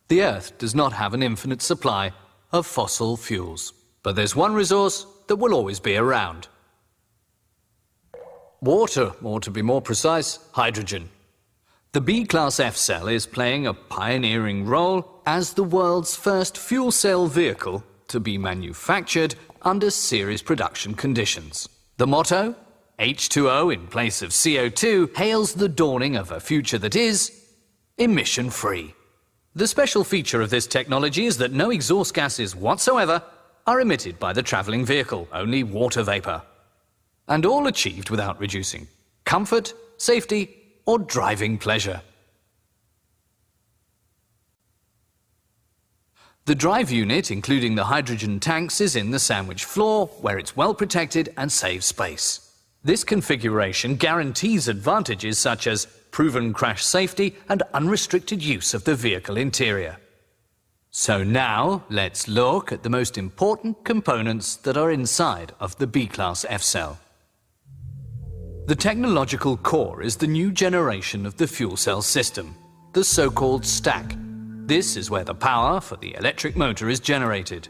The Earth does not have an infinite supply of fossil fuels, but there's one resource that will always be around. Water, or to be more precise, hydrogen. The B-Class F-CELL is playing a pioneering role as the world's first fuel cell vehicle to be manufactured under series production conditions. The motto, H2O in place of CO2, hails the dawning of a future that is emission-free. The special feature of this technology is that no exhaust gases whatsoever are emitted by the travelling vehicle, only water vapour. And all achieved without reducing comfort, safety, or driving pleasure. The drive unit, including the hydrogen tanks, is in the sandwich floor, where it's well protected and saves space. This configuration guarantees advantages such as proven crash safety and unrestricted use of the vehicle interior. So now, let's look at the most important components that are inside of the B-Class F-CELL. The technological core is the new generation of the fuel cell system, the so-called stack. This is where the power for the electric motor is generated.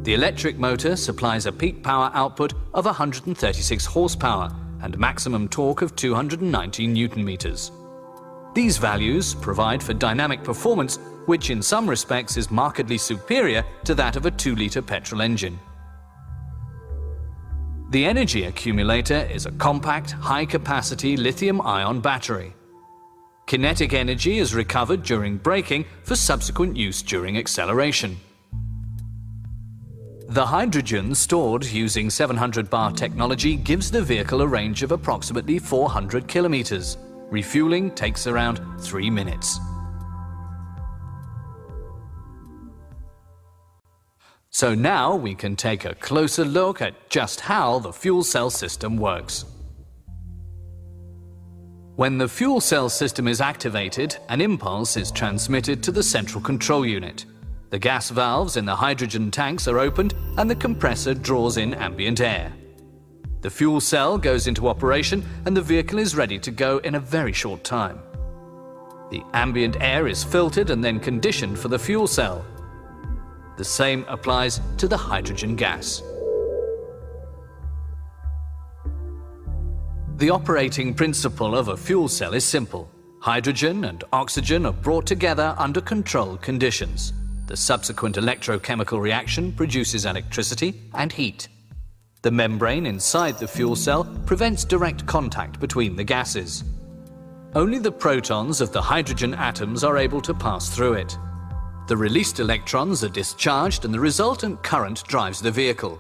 The electric motor supplies a peak power output of 136 horsepower and maximum torque of 290 Newton-meters. These values provide for dynamic performance, which in some respects is markedly superior to that of a 2-litre petrol engine. The energy accumulator is a compact, high-capacity lithium-ion battery. Kinetic energy is recovered during braking for subsequent use during acceleration. The hydrogen stored using 700 bar technology gives the vehicle a range of approximately 400 kilometers. Refueling takes around 3 minutes. So now we can take a closer look at just how the fuel cell system works. When the fuel cell system is activated, an impulse is transmitted to the central control unit. The gas valves in the hydrogen tanks are opened and the compressor draws in ambient air. The fuel cell goes into operation and the vehicle is ready to go in a very short time. The ambient air is filtered and then conditioned for the fuel cell. The same applies to the hydrogen gas. The operating principle of a fuel cell is simple. Hydrogen and oxygen are brought together under controlled conditions. The subsequent electrochemical reaction produces electricity and heat. The membrane inside the fuel cell prevents direct contact between the gases. Only the protons of the hydrogen atoms are able to pass through it. The released electrons are discharged and the resultant current drives the vehicle.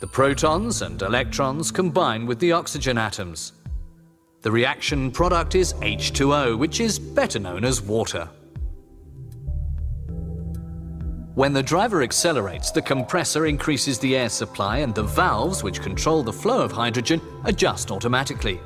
The protons and electrons combine with the oxygen atoms. The reaction product is H2O, which is better known as water. When the driver accelerates, the compressor increases the air supply and the valves, which control the flow of hydrogen, adjust automatically.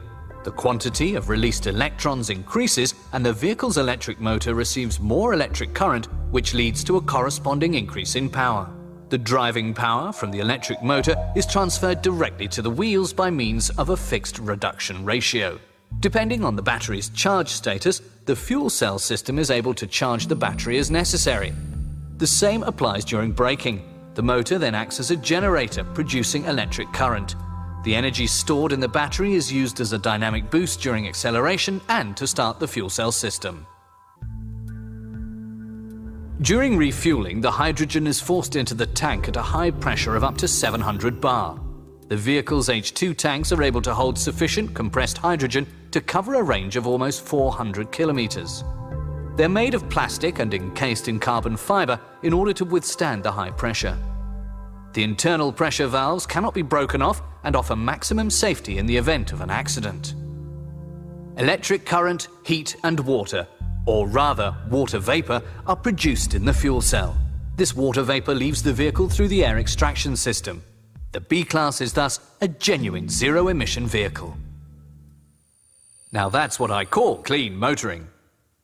The quantity of released electrons increases and the vehicle's electric motor receives more electric current, which leads to a corresponding increase in power. The driving power from the electric motor is transferred directly to the wheels by means of a fixed reduction ratio. Depending on the battery's charge status, the fuel cell system is able to charge the battery as necessary. The same applies during braking. The motor then acts as a generator, producing electric current. The energy stored in the battery is used as a dynamic boost during acceleration and to start the fuel cell system. During refueling, the hydrogen is forced into the tank at a high pressure of up to 700 bar. The vehicle's H2 tanks are able to hold sufficient compressed hydrogen to cover a range of almost 400 kilometers. They're made of plastic and encased in carbon fiber in order to withstand the high pressure. The internal pressure valves cannot be broken off and offer maximum safety in the event of an accident. Electric current, heat and water, or rather water vapor, are produced in the fuel cell. This water vapor leaves the vehicle through the air extraction system. The B-Class is thus a genuine zero-emission vehicle. Now that's what I call clean motoring.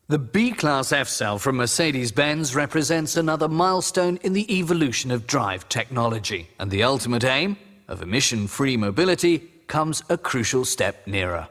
The B-Class F-CELL from Mercedes-Benz represents another milestone in the evolution of drive technology, and the ultimate aim of emission-free mobility comes a crucial step nearer.